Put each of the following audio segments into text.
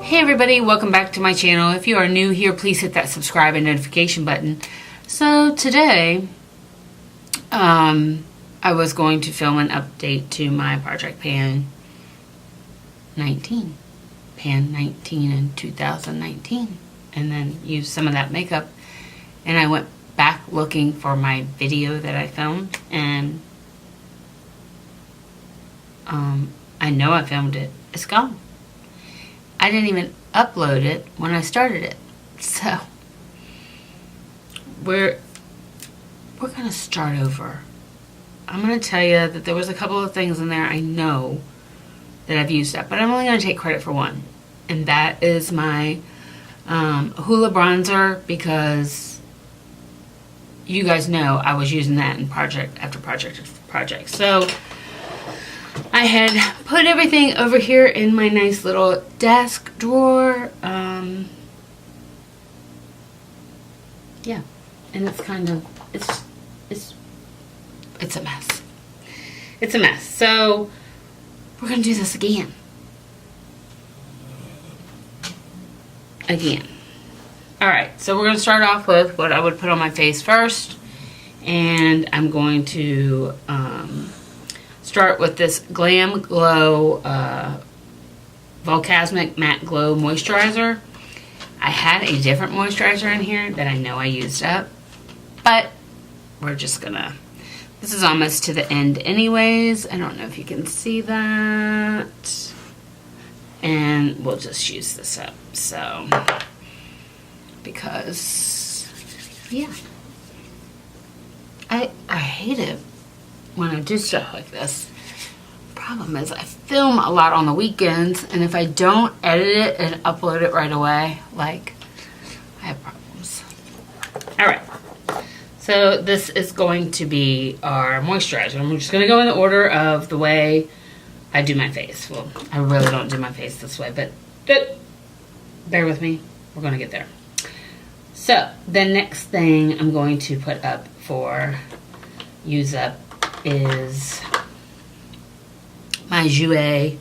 Hey everybody, welcome back to my channel. If you are new here, please hit that subscribe and notification button. So today, I was going to film an update to my Project Pan 19. Pan 19 in 2019. And then use some of that makeup. And I went back looking for my video that I filmed. And I know I filmed it. It's gone. I didn't even upload it when I started it. So we're gonna start over. I'm gonna tell you that there was a couple of things in there I know that I've used up, but I'm only gonna take credit for one, and that is my Hoola bronzer, because you guys know I was using that in project after project after project. So I had put everything over here in my nice little desk drawer. Yeah, and it's kind of, it's a mess. It's a mess. So we're gonna do this again. All right, so we're gonna start off with what I would put on my face first, and I'm going to start with this Glam Glow Volcasmic Matte Glow Moisturizer. I had a different moisturizer in here that I know I used up, but we're just gonna, this is almost to the end anyways. I don't know if you can see that. And we'll just use this up. So, because, yeah. I hate it when I do stuff like this. Problem is I film a lot on the weekends, and if I don't edit it and upload it right away, like, I have problems. All right, so this is going to be our moisturizer. I'm just gonna go in the order of the way I do my face. Well, I really don't do my face this way, but bear with me, we're gonna get there. So the next thing I'm going to put up for use up is my Jouer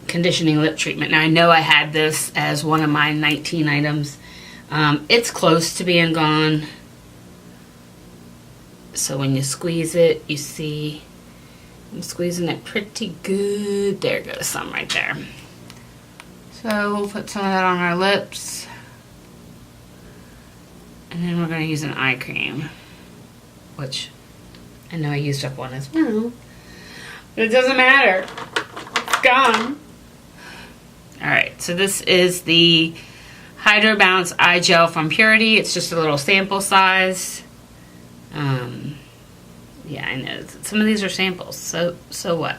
conditioning lip treatment. Now I know I had this as one of my 19 items. It's close to being gone. So when you squeeze it, you see I'm squeezing it pretty good. There goes some right there. So we'll put some of that on our lips. And then we're going to use an eye cream, which I know I used up one as well, but it doesn't matter. It's gone. Alright, so this is the Hydro Bounce Eye Gel from Purity. It's just a little sample size. Yeah, I know. Some of these are samples. So what?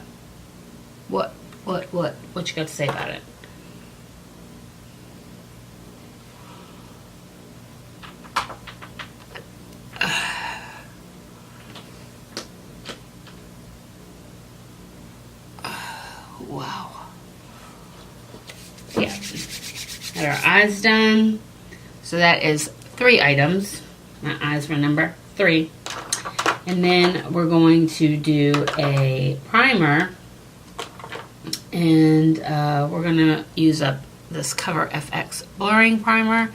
What you got to say about it? Wow. Yeah. Got our eyes done. So that is 3 items. My eyes were number 3. And then we're going to do a primer. And we're going to use up this Cover FX Blurring Primer.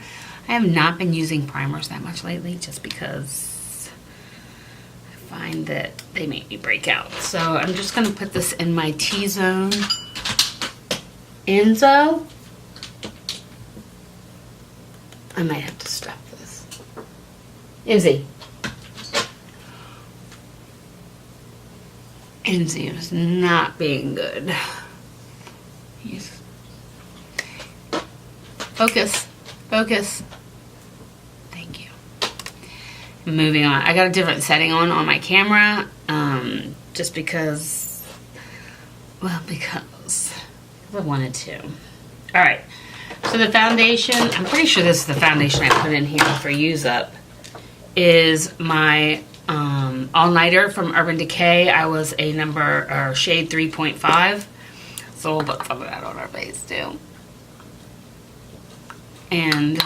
I have not been using primers that much lately, just because I find that they make me break out. So I'm just going to put this in my T-Zone Enzo. I might have to stop this. Enzy. Enzy is not being good. Yes. Focus. Focus. Thank you. Moving on. I got a different setting on my camera. Just because, well, because I wanted to. Alright. So the foundation, I'm pretty sure this is the foundation I put in here for use up, is my All-Nighter from Urban Decay. I was a shade 3.5. So we'll put some of that on our face too. And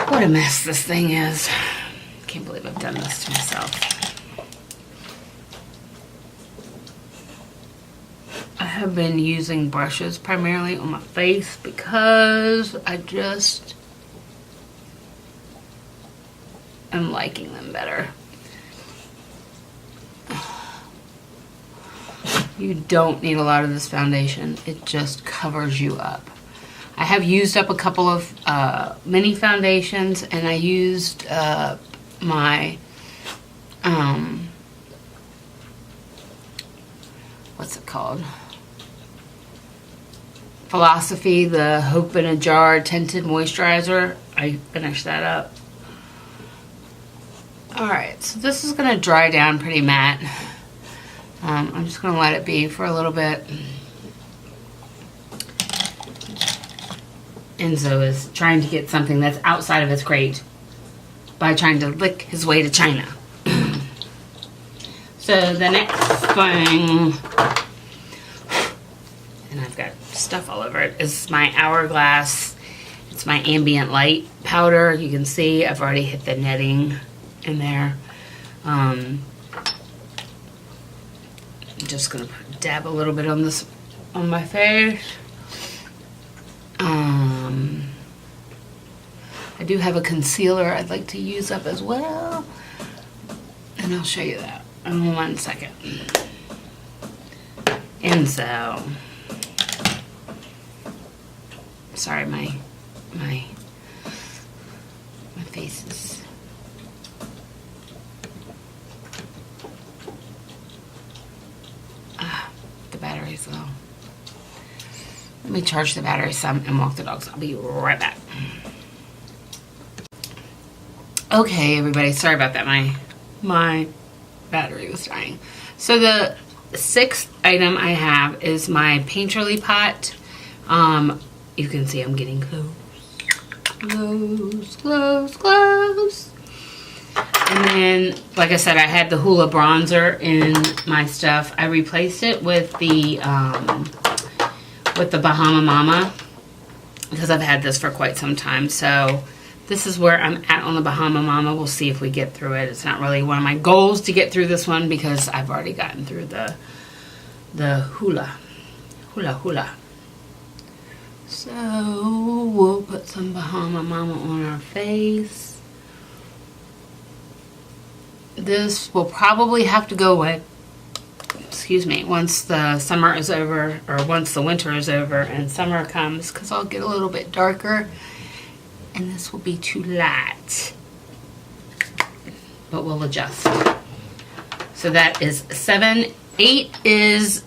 what a mess this thing is. Can't believe I've done this to myself. have been using brushes primarily on my face because I just am liking them better. You don't need a lot of this foundation. It just covers you up. I have used up a couple of mini foundations, and I used my what's it called? Philosophy, the Hope in a Jar Tinted Moisturizer. I finished that up. Alright, so this is going to dry down pretty matte. I'm just going to let it be for a little bit. Enzo is trying to get something that's outside of his crate by trying to lick his way to China. So the next thing, and I've got stuff all over it, is my Hourglass. It's my Ambient Light powder. You can see I've already hit the netting in there. I'm just gonna dab a little bit on this on my face. I do have a concealer I'd like to use up as well, and I'll show you that in 1 second. And so, sorry, my face is. The battery's low. Let me charge the battery some and walk the dogs. I'll be right back. Okay, everybody, sorry about that. My battery was dying. So the 6th item I have is my Painterly pot. You can see I'm getting close. And then, like I said, I had the Hoola bronzer in my stuff. I replaced it with the Bahama Mama because I've had this for quite some time. So this is where I'm at on the Bahama Mama. We'll see if we get through it. It's not really one of my goals to get through this one because I've already gotten through the Hoola. So we'll put some Bahama Mama on our face. This will probably have to go away, excuse me, once the summer is over, or once the winter is over and summer comes, because I'll get a little bit darker and this will be too light. But we'll adjust. So that is 7. 8 is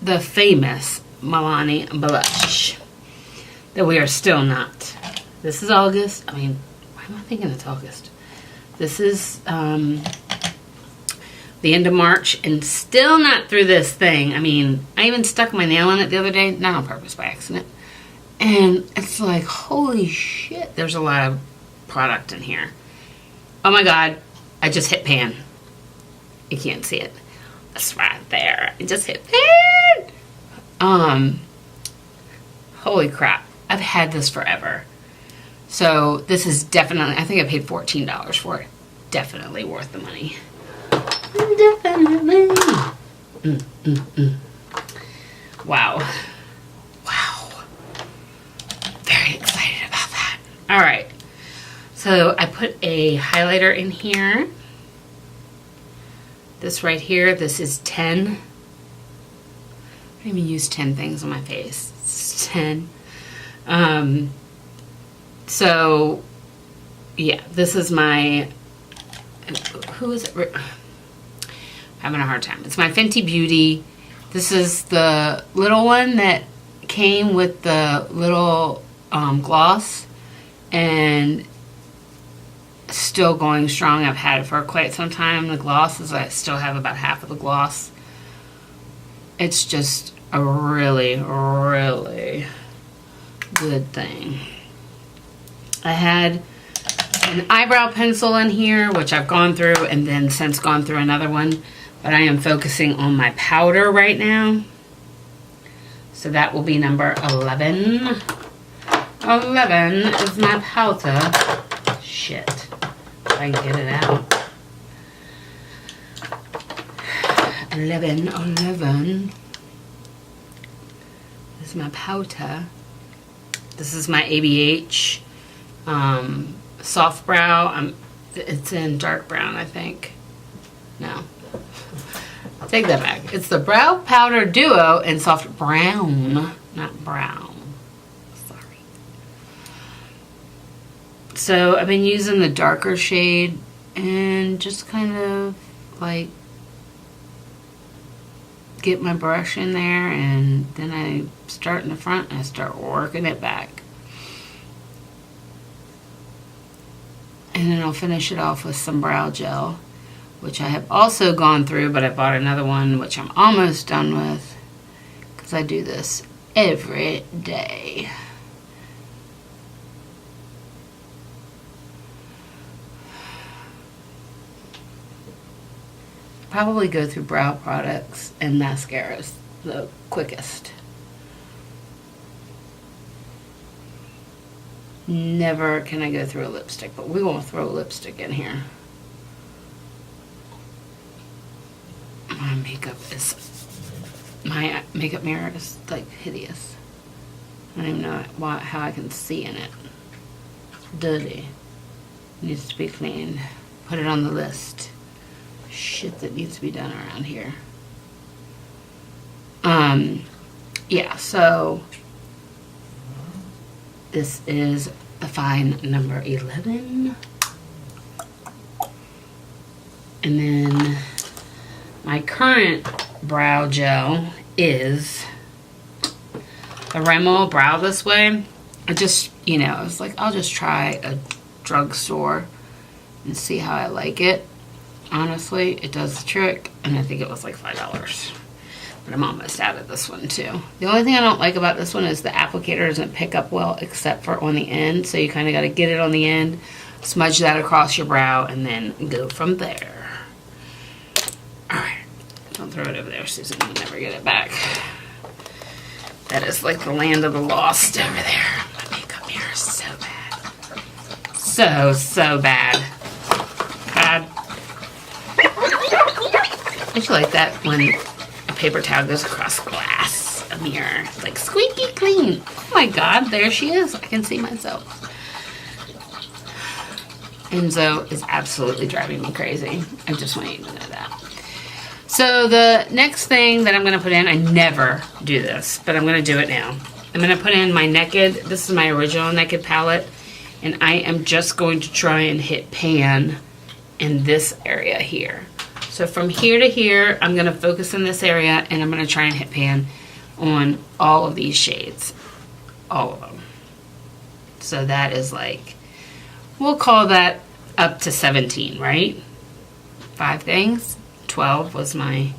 the famous Milani Blush that we are still not. This is August. I mean, why am I thinking it's August? This is the end of March and still not through this thing. I mean, I even stuck my nail in it the other day, not on purpose, by accident. And it's like, holy shit, there's a lot of product in here. Oh my God, I just hit pan. You can't see it. That's right there. I just hit pan. Holy crap. I've had this forever. So this is definitely, I think I paid $14 for it. Definitely worth the money. Definitely. Wow. Wow. Very excited about that. All right. So I put a highlighter in here. This right here, this is 10. I don't even use 10 things on my face. It's 10. So, yeah, this is my, who is it? I'm having a hard time. It's my Fenty Beauty. This is the little one that came with the little gloss, and still going strong. I've had it for quite some time. The gloss is, I still have about half of the gloss. It's just a really, really good thing. I had an eyebrow pencil in here, which I've gone through and then since gone through another one, but I am focusing on my powder right now. So that will be number 11. 11 is my powder. Shit. If I can get it out. 11. is my powder. This is my ABH soft brow. It's in dark brown, I think. No. Take that back. It's the Brow Powder Duo in soft brown, not brown. Sorry. So I've been using the darker shade and just kind of like get my brush in there, and then I start in the front and I start working it back. And then I'll finish it off with some brow gel, which I have also gone through, but I bought another one, which I'm almost done with, because I do this every day. Probably go through brow products and mascaras the quickest. Never can I go through a lipstick, but we won't throw a lipstick in here. My makeup mirror is like hideous. I don't even know how I can see in it. Dirty. Needs to be cleaned. Put it on the list. Shit that needs to be done around here. Yeah, so this is the fine number 11. And then my current brow gel is the Rimmel Brow This Way. I just, I was like, I'll just try a drugstore and see how I like it. Honestly, it does the trick, and I think it was like $5. But I'm almost out of this one too. The only thing I don't like about this one is the applicator doesn't pick up well except for on the end, so you kind of got to get it on the end, smudge that across your brow, and then go from there. Alright, don't throw it over there, Susan, you'll never get it back. That is like the land of the lost over there. My makeup mirror is so bad. So bad. Don't you like that when a paper towel goes across glass, a mirror? It's like squeaky clean. Oh my god, there she is. I can see myself. Enzo is absolutely driving me crazy. I just want you to know that. So the next thing that I'm going to put in, I never do this, but I'm going to do it now. I'm going to put in my Naked. This is my original Naked palette, and I am just going to try and hit pan in this area here. So from here to here, I'm going to focus in this area, and I'm going to try and hit pan on all of these shades. All of them. So that is like, we'll call that up to 17, right? 5 things. 12 was my,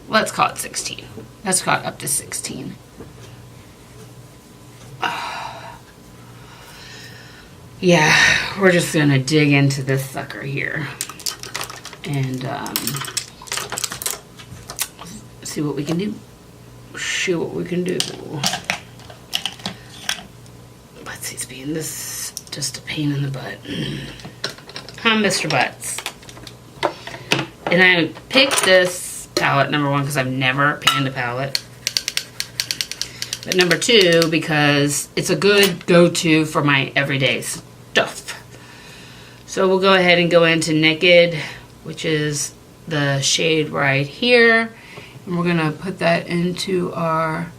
let's call it 16. Let's call it up to 16. Yeah, we're just going to dig into this sucker here. And see what we can do. Show what we can do. Butsy's being this just a pain in the butt. Hi, Mr. Butts. And I picked this palette, number 1, because I've never panned a palette. But number 2, because it's a good go-to for my everyday stuff. So we'll go ahead and go into Naked, which is the shade right here. And we're gonna put that into our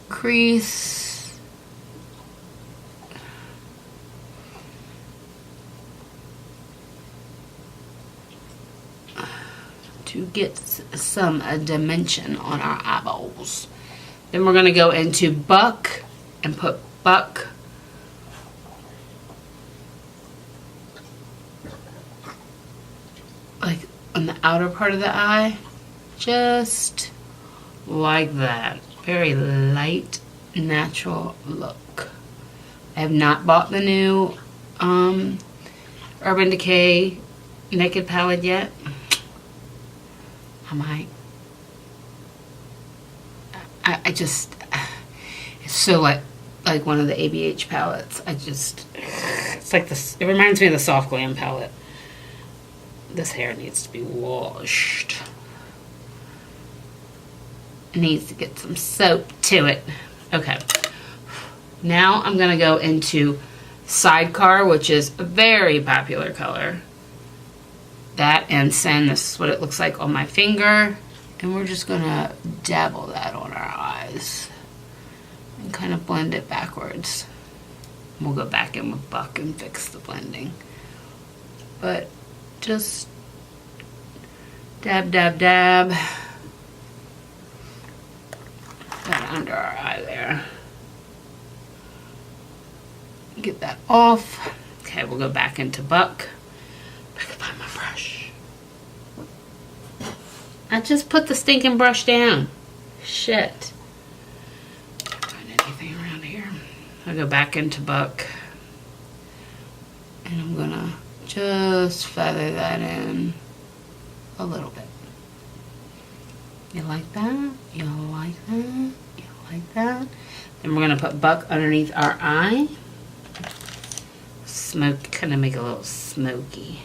crease. To get some dimension on our eyeballs. Then we're gonna go into Buck and put Buck like on the outer part of the eye, just like that. Very light, natural look. I have not bought the new Urban Decay Naked palette yet. I might. I just, it's so like one of the ABH palettes. It's like this, it reminds me of the Soft Glam palette. This hair needs to be washed. needs to get some soap to it. Okay. Now I'm going to go into Sidecar, which is a very popular color. That and Sin, this is what it looks like on my finger. And we're just going to dabble that on our eyes. And kind of blend it backwards. We'll go back in with Buck and fix the blending. But just dab, dab, dab. That under our eye there. Get that off. Okay, we'll go back into Buck. I can find my brush. I just put the stinking brush down. Shit. Can't find anything around here. I'll go back into Buck. And I'm gonna just feather that in a little bit. You like that? You like that? You like that? Then we're gonna put Buck underneath our eye. Smoke, kind of make it a little smoky.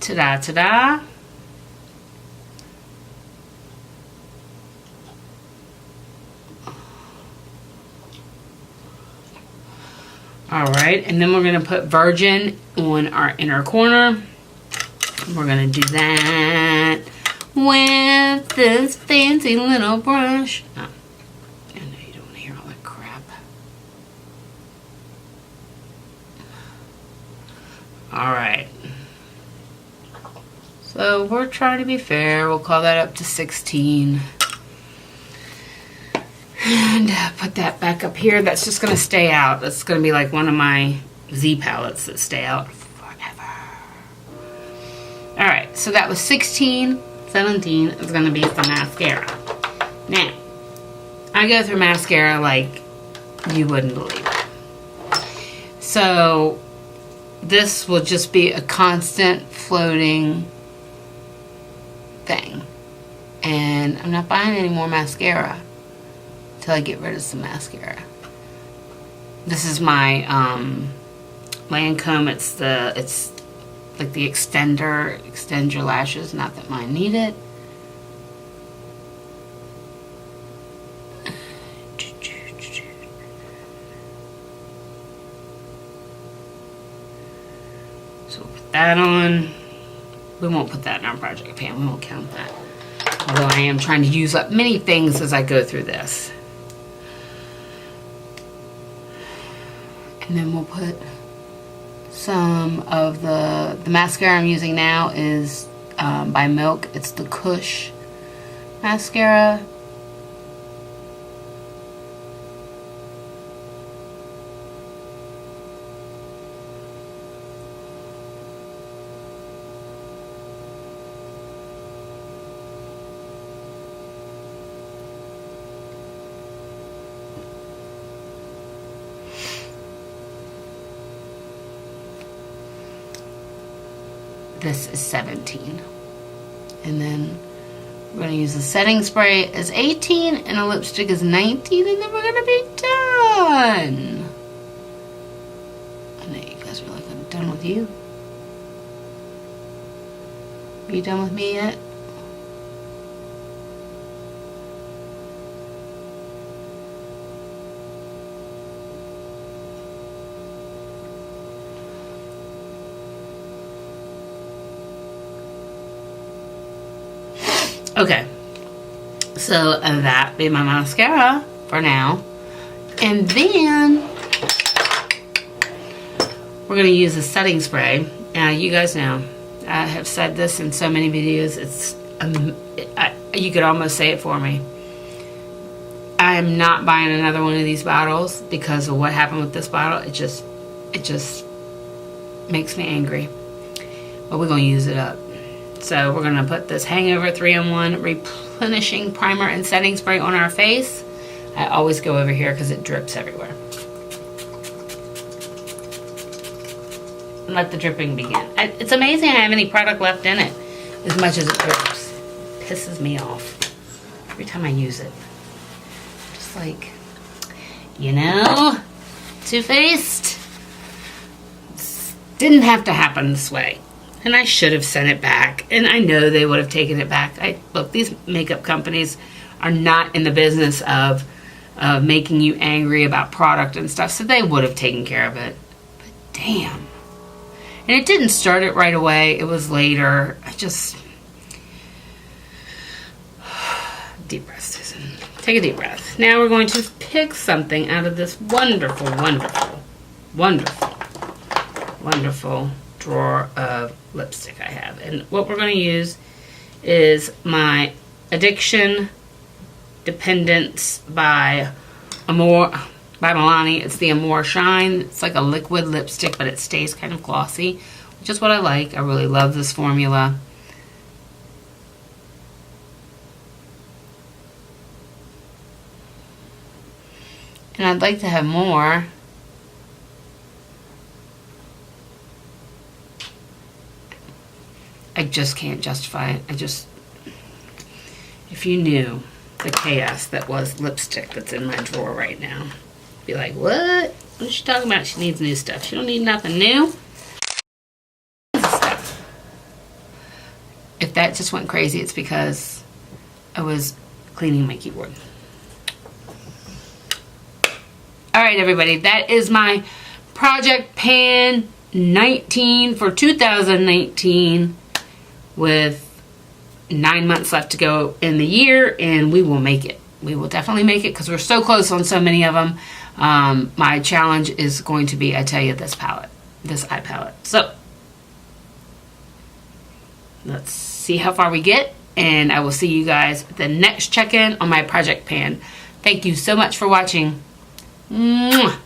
Ta-da, ta-da. Alright, and then we're going to put Virgin on our inner corner. We're going to do that with this fancy little brush. Oh, I know you don't want to hear all that crap. Alright. So we're trying to be fair. We'll call that up to 16. And put that back up here. That's just going to stay out. That's going to be like one of my Z palettes that stay out forever. Alright, so that was 16. 17 is going to be for mascara. Now, I go through mascara like you wouldn't believe it. So, this will just be a constant floating thing. And I'm not buying any more mascara until I get rid of some mascara. This is my Lancome. It's like the extender, extend your lashes, not that mine need it. So we'll put that on. We won't put that in our project pan, we won't count that. Although I am trying to use up many things as I go through this. And then we'll put some of the mascara I'm using now is by Milk. It's the Kush mascara. This is 17. And then we're going to use a setting spray as 18 and a lipstick as 19, and then we're going to be done. I know you guys are like, I'm done with you. Are you done with me yet? Okay, so that be my mascara for now. And then we're going to use a setting spray. Now, you guys know, I have said this in so many videos, it's you could almost say it for me. I am not buying another one of these bottles because of what happened with this bottle. It just makes me angry. But we're going to use it up. So we're going to put this Hangover 3-in-1 replenishing primer and setting spray on our face. I always go over here because it drips everywhere. And let the dripping begin. It's amazing I have any product left in it as much as it drips. Pisses me off every time I use it. Just like, you know, Too Faced. didn't have to happen this way. And I should have sent it back. And I know they would have taken it back. Look, these makeup companies are not in the business of making you angry about product and stuff. So they would have taken care of it. But damn. And it didn't start it right away. It was later. Deep breath, Susan. Take a deep breath. Now we're going to pick something out of this wonderful, wonderful, wonderful, wonderful drawer of lipstick I have. And what we're going to use is my Addiction Dependence by Milani. It's the Amore Shine. It's like a liquid lipstick, but it stays kind of glossy, which is what I like. I really love this formula. And I'd like to have more. I just can't justify it. If you knew the chaos that was lipstick that's in my drawer right now, be like, what? What's she talking about? She needs new stuff. She don't need nothing new. If that just went crazy, it's because I was cleaning my keyboard. Alright, everybody, that is my Project Pan 19 for 2019 with 9 months left to go in the year, and we will make it. We will definitely make it because we're so close on so many of them. My challenge is going to be, I tell you, this eye palette. So, let's see how far we get, and I will see you guys at the next check-in on my Project Pan. Thank you so much for watching. Mwah.